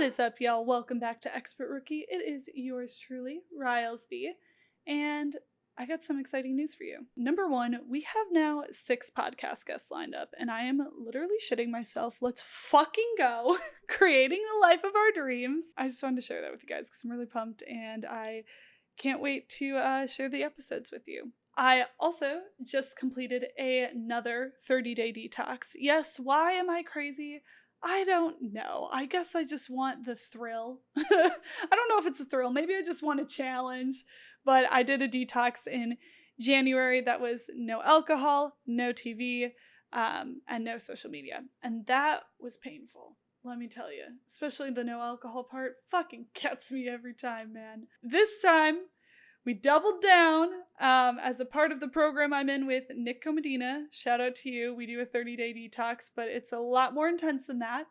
is up, y'all? Welcome back to Expert Rookie. It is yours truly, Rylesby, and I got some exciting news for you. Number one, we have now 6 podcast guests lined up, and I am literally shitting myself. Let's fucking go. Creating the life of our dreams. I just wanted to share that with you guys because I'm really pumped, and I can't wait to share the episodes with you. I also just completed another 30-day detox. Yes, why am I crazy? I don't know. I guess I just want the thrill. I don't know if it's a thrill. Maybe I just want a challenge. But I did a detox in January that was no alcohol, no TV, and no social media. And that was painful, let me tell you. Especially the no alcohol part fucking gets me every time, man. This time, we doubled down as a part of the program I'm in with Nick Comedina. Shout out to you. We do a 30-day detox, but it's a lot more intense than that.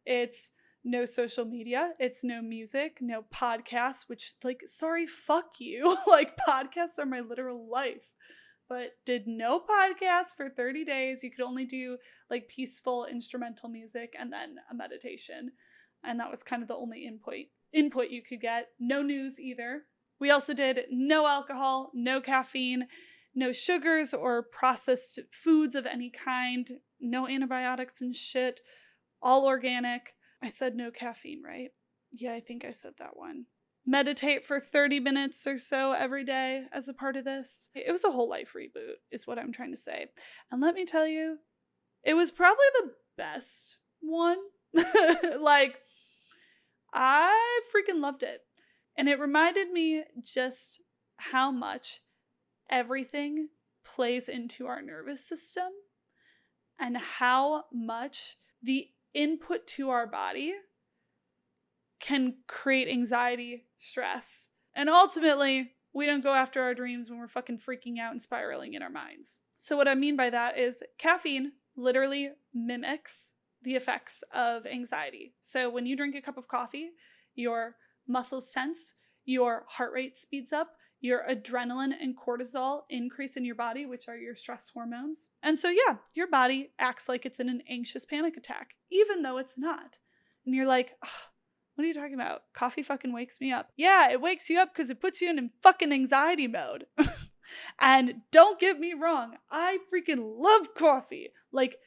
It's no social media. It's no music, no podcasts, which, like, sorry, fuck you. Like, podcasts are my literal life. But did no podcasts for 30 days. You could only do, like, peaceful instrumental music and then a meditation. And that was kind of the only input you could get. No news either. We also did no alcohol, no caffeine, no sugars or processed foods of any kind, no antibiotics and shit, all organic. I said no caffeine, right? Yeah, I think I said that one. Meditate for 30 minutes or so every day as a part of this. It was a whole life reboot, is what I'm trying to say. And let me tell you, it was probably the best one. Like, I freaking loved it. And it reminded me just how much everything plays into our nervous system and how much the input to our body can create anxiety, stress. And ultimately, we don't go after our dreams when we're fucking freaking out and spiraling in our minds. So what I mean by that is caffeine literally mimics the effects of anxiety. So when you drink a cup of coffee, your muscles tense, your heart rate speeds up, your adrenaline and cortisol increase in your body, which are your stress hormones. And so yeah, your body acts like it's in an anxious panic attack, even though it's not. And you're like, what are you talking about? Coffee fucking wakes me up. Yeah, it wakes you up because it puts you in fucking anxiety mode. And don't get me wrong, I freaking love coffee. Like,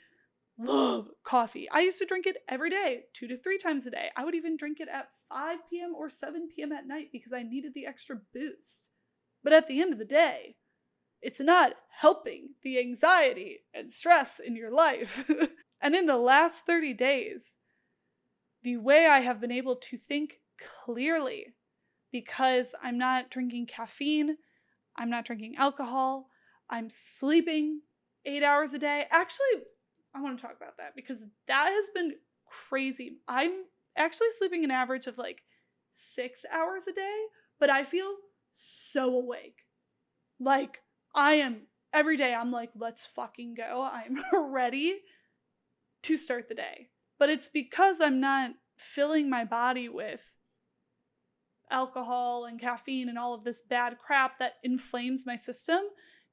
love coffee. I used to drink it every day, 2 to 3 times a day. I would even drink it at 5 p.m. or 7 p.m. at night because I needed the extra boost. But at the end of the day, it's not helping the anxiety and stress in your life. And in the last 30 days, the way I have been able to think clearly, because I'm not drinking caffeine, I'm not drinking alcohol, I'm sleeping 8 hours a day. Actually, I want to talk about that because that has been crazy. I'm actually sleeping an average of like 6 hours a day, but I feel so awake. Like, I am, every day I'm like, let's fucking go. I'm ready to start the day. But it's because I'm not filling my body with alcohol and caffeine and all of this bad crap that inflames my system,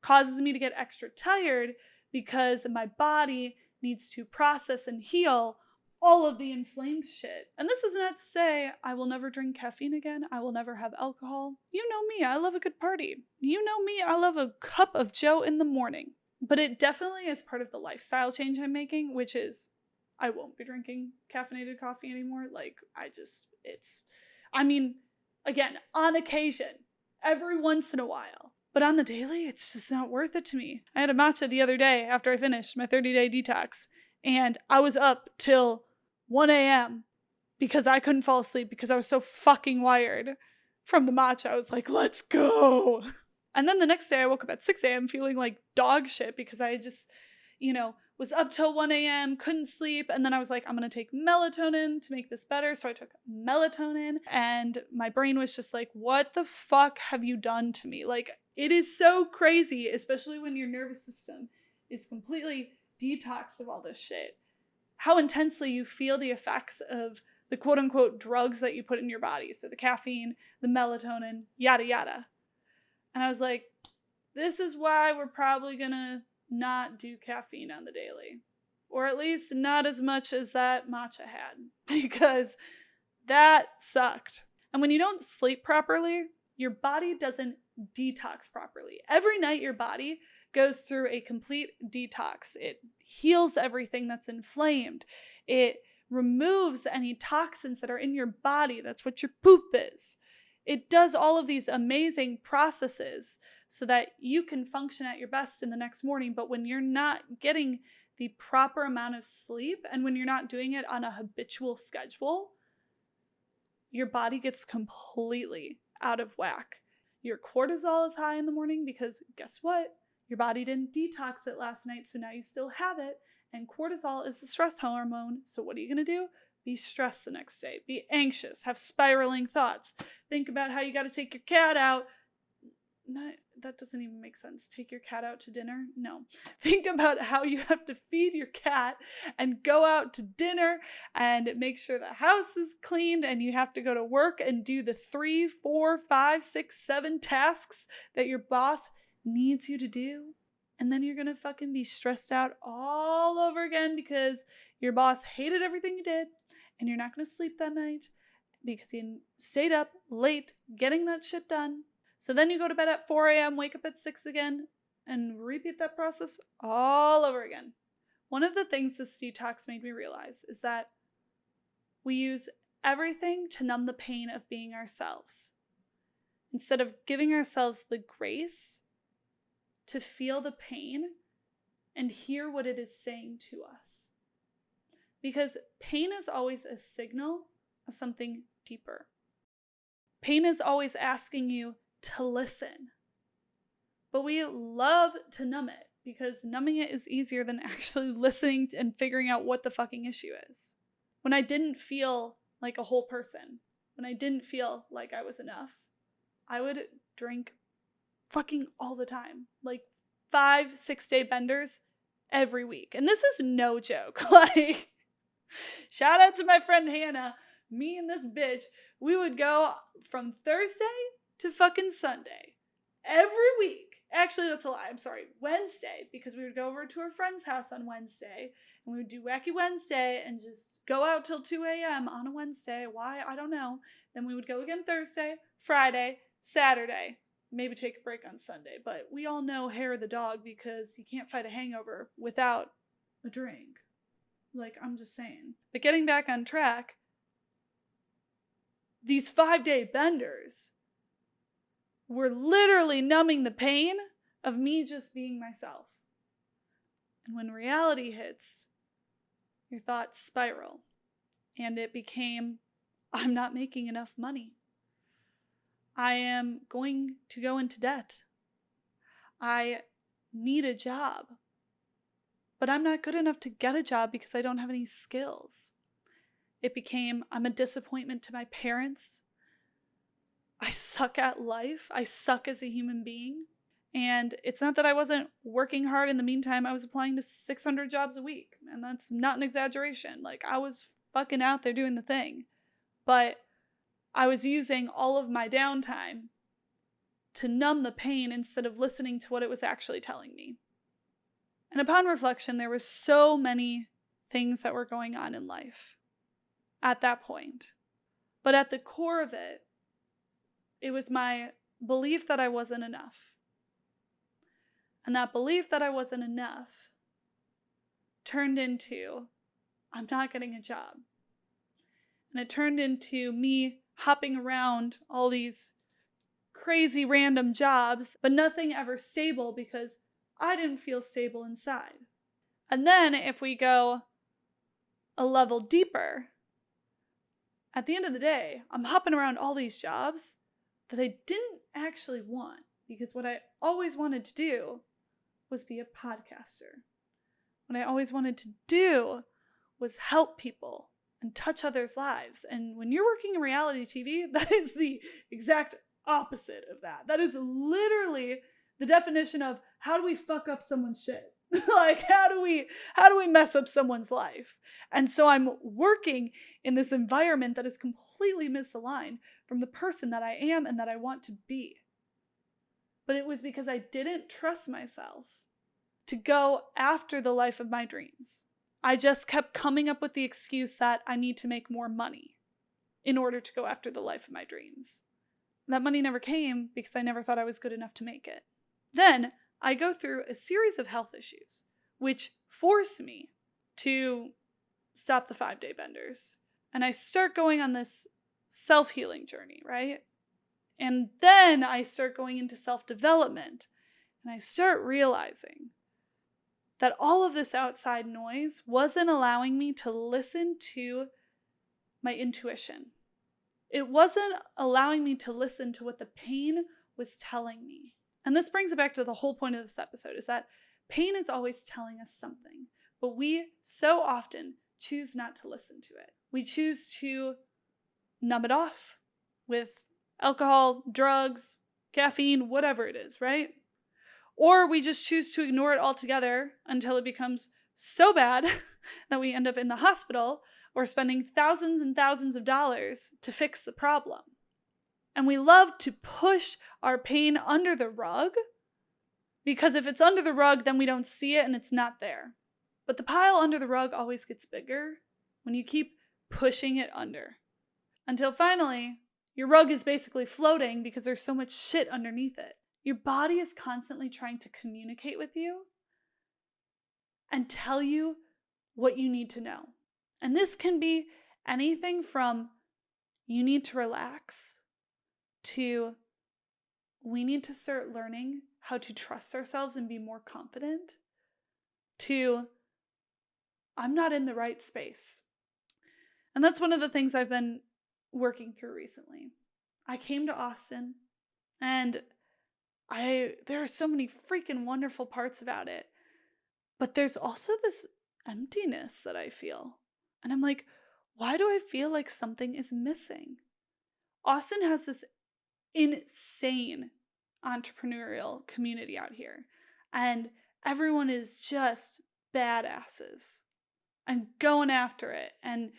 causes me to get extra tired because my body needs to process and heal all of the inflamed shit. And this is not to say I will never drink caffeine again. I will never have alcohol. You know me, I love a good party. You know me, I love a cup of Joe in the morning. But it definitely is part of the lifestyle change I'm making, which is I won't be drinking caffeinated coffee anymore. Like, again, on occasion, every once in a while. But on the daily, it's just not worth it to me. I had a matcha the other day after I finished my 30-day detox, and I was up till 1 a.m. because I couldn't fall asleep because I was so fucking wired from the matcha. I was like, let's go. And then the next day I woke up at 6 a.m. feeling like dog shit because I just, was up till 1 a.m., couldn't sleep, and then I was like, I'm gonna take melatonin to make this better, so I took melatonin, and my brain was just like, what the fuck have you done to me? Like, it is so crazy, especially when your nervous system is completely detoxed of all this shit, how intensely you feel the effects of the quote-unquote drugs that you put in your body, so the caffeine, the melatonin, yada yada. And I was like, this is why we're probably gonna not do caffeine on the daily. Or at least not as much as that matcha had. Because That sucked. And when you don't sleep properly, your body doesn't detox properly. Every night your body goes through a complete detox. It heals everything that's inflamed. It removes any toxins that are in your body. That's what your poop is. It does all of these amazing processes so that you can function at your best in the next morning. But when you're not getting the proper amount of sleep and when you're not doing it on a habitual schedule, your body gets completely out of whack. Your cortisol is high in the morning because guess what? Your body didn't detox it last night, so now you still have it. And cortisol is the stress hormone. So what are you going to do? Be stressed the next day. Be anxious. Have spiraling thoughts. Think about how you got to take your cat out. No, that doesn't even make sense. Take your cat out to dinner? No. Think about how you have to feed your cat and go out to dinner and make sure the house is cleaned and you have to go to work and do the 3, 4, 5, 6, 7 tasks that your boss needs you to do. And then you're going to fucking be stressed out all over again because your boss hated everything you did and you're not going to sleep that night because you stayed up late getting that shit done. So then you go to bed at 4 a.m., wake up at 6 again, and repeat that process all over again. One of the things this detox made me realize is that we use everything to numb the pain of being ourselves. Instead of giving ourselves the grace to feel the pain and hear what it is saying to us. Because pain is always a signal of something deeper. Pain is always asking you to listen. But we love to numb it because numbing it is easier than actually listening and figuring out what the fucking issue is. When I didn't feel like a whole person, when I didn't feel like I was enough, I would drink fucking all the time. Like 5 6-day benders every week. And this is no joke. Like, shout out to my friend Hannah. Me and this bitch, we would go from Thursday to fucking Sunday every week. Actually, that's a lie. I'm sorry. Wednesday, because we would go over to our friend's house on Wednesday and we would do Wacky Wednesday and just go out till 2 a.m. on a Wednesday. Why? I don't know. Then we would go again Thursday, Friday, Saturday, maybe take a break on Sunday. But we all know hair of the dog because you can't fight a hangover without a drink. Like, I'm just saying. But getting back on track, these 5-day benders were literally numbing the pain of me just being myself. And when reality hits, your thoughts spiral. And it became, I'm not making enough money. I am going to go into debt. I need a job. But I'm not good enough to get a job because I don't have any skills. It became, I'm a disappointment to my parents. I suck at life. I suck as a human being. And it's not that I wasn't working hard in the meantime. I was applying to 600 jobs a week. And that's not an exaggeration. Like, I was fucking out there doing the thing. But I was using all of my downtime to numb the pain instead of listening to what it was actually telling me. And upon reflection, there were so many things that were going on in life at that point. But at the core of it, it was my belief that I wasn't enough. And that belief that I wasn't enough turned into, I'm not getting a job. And it turned into me hopping around all these crazy random jobs, but nothing ever stable because I didn't feel stable inside. And then if we go a level deeper, at the end of the day, I'm hopping around all these jobs that I didn't actually want because what I always wanted to do was be a podcaster. What I always wanted to do was help people and touch others' lives. And when you're working in reality TV, that is the exact opposite of that. That is literally the definition of how do we fuck up someone's shit? Like, how do we mess up someone's life? And so I'm working in this environment that is completely misaligned from the person that I am and that I want to be. But it was because I didn't trust myself to go after the life of my dreams. I just kept coming up with the excuse that I need to make more money. in order to go after the life of my dreams. That money never came because I never thought I was good enough to make it. Then I go through a series of health issues, which force me to stop the 5-day benders. And I start going on this self-healing journey, right? And then I start going into self-development. And I start realizing that all of this outside noise wasn't allowing me to listen to my intuition. It wasn't allowing me to listen to what the pain was telling me. And this brings it back to the whole point of this episode, is that pain is always telling us something, but we so often choose not to listen to it. We choose to numb it off with alcohol, drugs, caffeine, whatever it is, right? Or we just choose to ignore it altogether until it becomes so bad that we end up in the hospital or spending thousands and thousands of dollars to fix the problem. And we love to push our pain under the rug, because if it's under the rug, then we don't see it and it's not there. But the pile under the rug always gets bigger when you keep pushing it under, until finally your rug is basically floating because there's so much shit underneath it. Your body is constantly trying to communicate with you and tell you what you need to know. And this can be anything from you need to relax to we need to start learning how to trust ourselves and be more confident to I'm not in the right space. And that's one of the things I've been working through recently. I came to Austin and there are so many freaking wonderful parts about it. But there's also this emptiness that I feel. And I'm like, why do I feel like something is missing? Austin has this insane entrepreneurial community out here. And everyone is just badasses and going after it and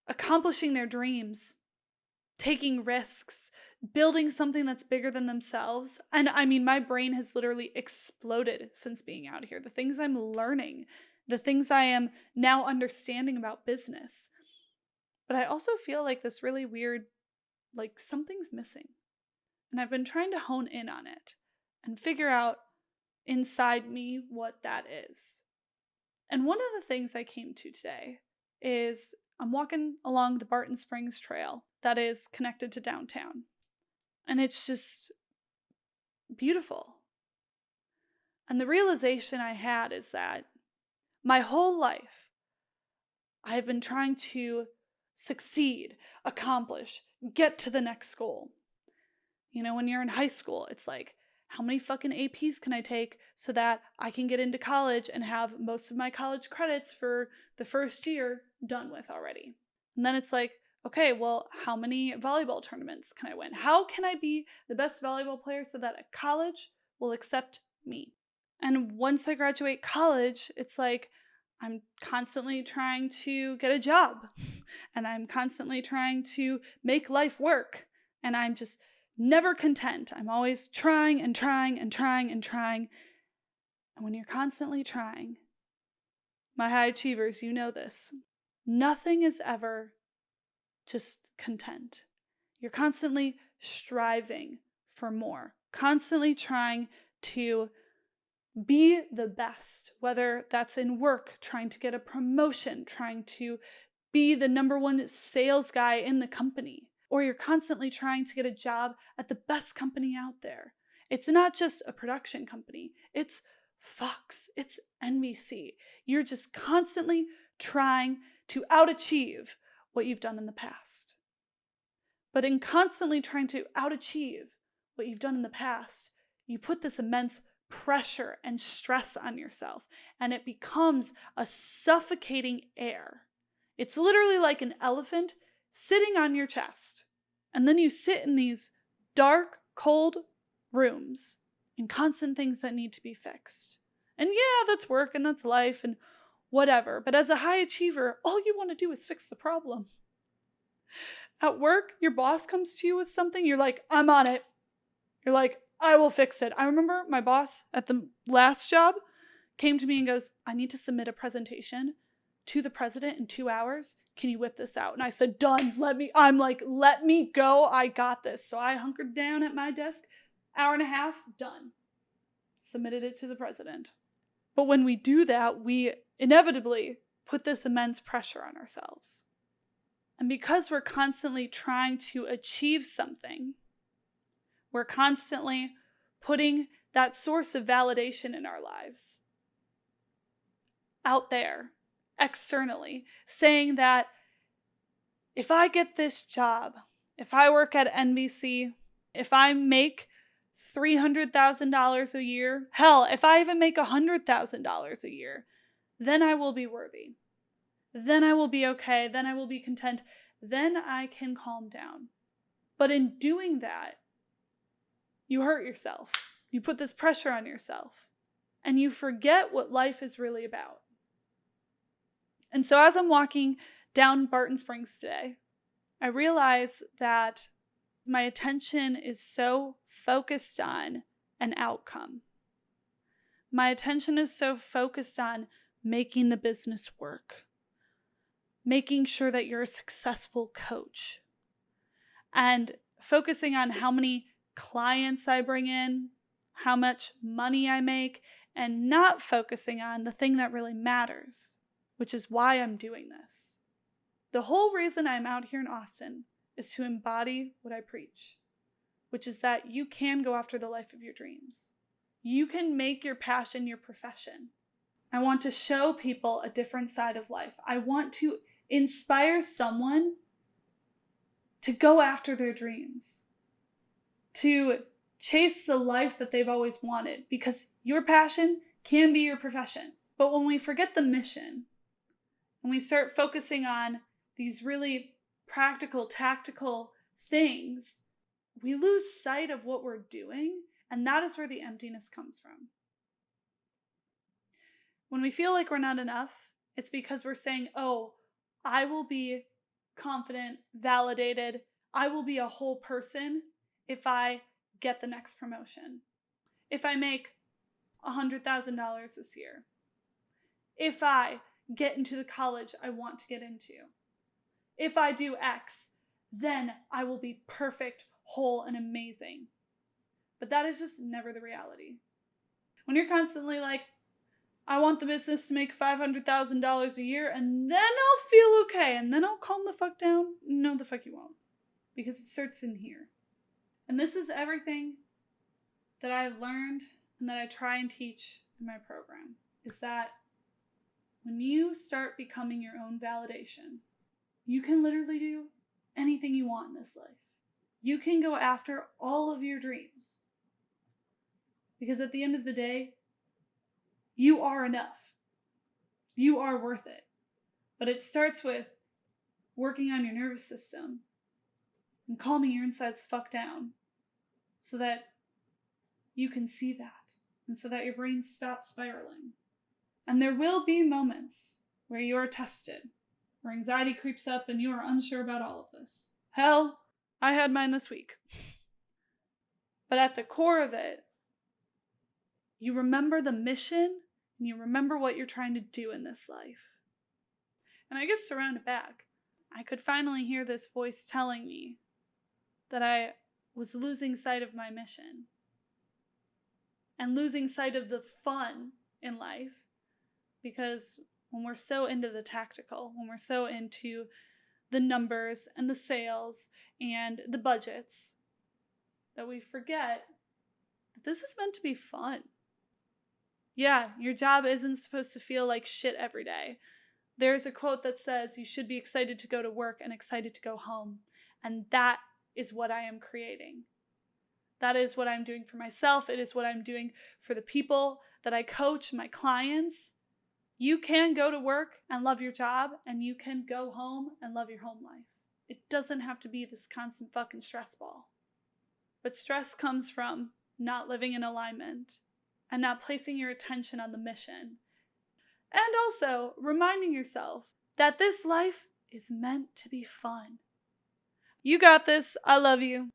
accomplishing their dreams, taking risks, building something that's bigger than themselves. And I mean, my brain has literally exploded since being out here. The things I'm learning, the things I am now understanding about business. But I also feel like this really weird, like something's missing. And I've been trying to hone in on it and figure out inside me what that is. And one of the things I came to today is I'm walking along the Barton Springs Trail that is connected to downtown. And it's just beautiful. And the realization I had is that my whole life, I have been trying to succeed, accomplish, get to the next goal. You know, when you're in high school, it's like, how many fucking APs can I take so that I can get into college and have most of my college credits for the first year done with already? And then it's like, okay, well, how many volleyball tournaments can I win? How can I be the best volleyball player so that a college will accept me? And once I graduate college, it's like I'm constantly trying to get a job and I'm constantly trying to make life work. And I'm just never content. I'm always trying and trying and trying and trying. And when you're constantly trying, my high achievers, you know this, nothing is ever just content. You're constantly striving for more, constantly trying to be the best, whether that's in work, trying to get a promotion, trying to be the number one sales guy in the company, or you're constantly trying to get a job at the best company out there. It's not just a production company. It's Fox. It's NBC. You're just constantly trying to outachieve what you've done in the past. But in constantly trying to outachieve what you've done in the past, you put this immense pressure and stress on yourself, and it becomes a suffocating air. It's literally like an elephant sitting on your chest. And then you sit in these dark, cold rooms and constant things that need to be fixed. And yeah, that's work and that's life and whatever. But as a high achiever, all you want to do is fix the problem. At work, your boss comes to you with something, you're like, I'm on it. You're like, I will fix it. I remember my boss at the last job came to me and goes, I need to submit a presentation to the president in 2 hours. Can you whip this out? And I said, done. Let me go. I got this. So I hunkered down at my desk, hour and a half, done. Submitted it to the president. But when we do that, we inevitably put this immense pressure on ourselves. And because we're constantly trying to achieve something, we're constantly putting that source of validation in our lives out there, externally, saying that if I get this job, if I work at NBC, if I make $300,000 a year, hell, if I even make $100,000 a year, then I will be worthy. Then I will be okay. Then I will be content. Then I can calm down. But in doing that, you hurt yourself. You put this pressure on yourself. And you forget what life is really about. And so as I'm walking down Barton Springs today, I realize that my attention is so focused on an outcome. My attention is so focused on making the business work, making sure that you're a successful coach, and focusing on how many clients I bring in, how much money I make, and not focusing on the thing that really matters, which is why I'm doing this. The whole reason I'm out here in Austin is to embody what I preach, which is that you can go after the life of your dreams. You can make your passion your profession. I want to show people a different side of life. I want to inspire someone to go after their dreams, to chase the life that they've always wanted, because your passion can be your profession. But when we forget the mission, and we start focusing on these really practical, tactical things, we lose sight of what we're doing, and that is where the emptiness comes from. When we feel like we're not enough, it's because we're saying, oh, I will be confident, validated, I will be a whole person if I get the next promotion, if I make $100,000 this year, if I get into the college I want to get into, if I do X, then I will be perfect, whole, and amazing. But that is just never the reality. When you're constantly like, I want the business to make $500,000 a year, and then I'll feel okay, and then I'll calm the fuck down. No, the fuck you won't. Because it starts in here. And this is everything that I've learned and that I try and teach in my program, is that when you start becoming your own validation, you can literally do anything you want in this life. You can go after all of your dreams. Because at the end of the day, you are enough. You are worth it. But it starts with working on your nervous system and calming your insides the fuck down so that you can see that and so that your brain stops spiraling. And there will be moments where you are tested, where anxiety creeps up and you are unsure about all of this. Hell, I had mine this week. But at the core of it, you remember the mission and you remember what you're trying to do in this life. And I guess to round it back, I could finally hear this voice telling me that I was losing sight of my mission and losing sight of the fun in life, because when we're so into the tactical, when we're so into the numbers and the sales and the budgets, that we forget that this is meant to be fun. Yeah, your job isn't supposed to feel like shit every day. There's a quote that says you should be excited to go to work and excited to go home. And that is what I am creating. That is what I'm doing for myself. It is what I'm doing for the people that I coach, my clients. You can go to work and love your job, and you can go home and love your home life. It doesn't have to be this constant fucking stress ball. But stress comes from not living in alignment and not placing your attention on the mission. And also reminding yourself that this life is meant to be fun. You got this. I love you.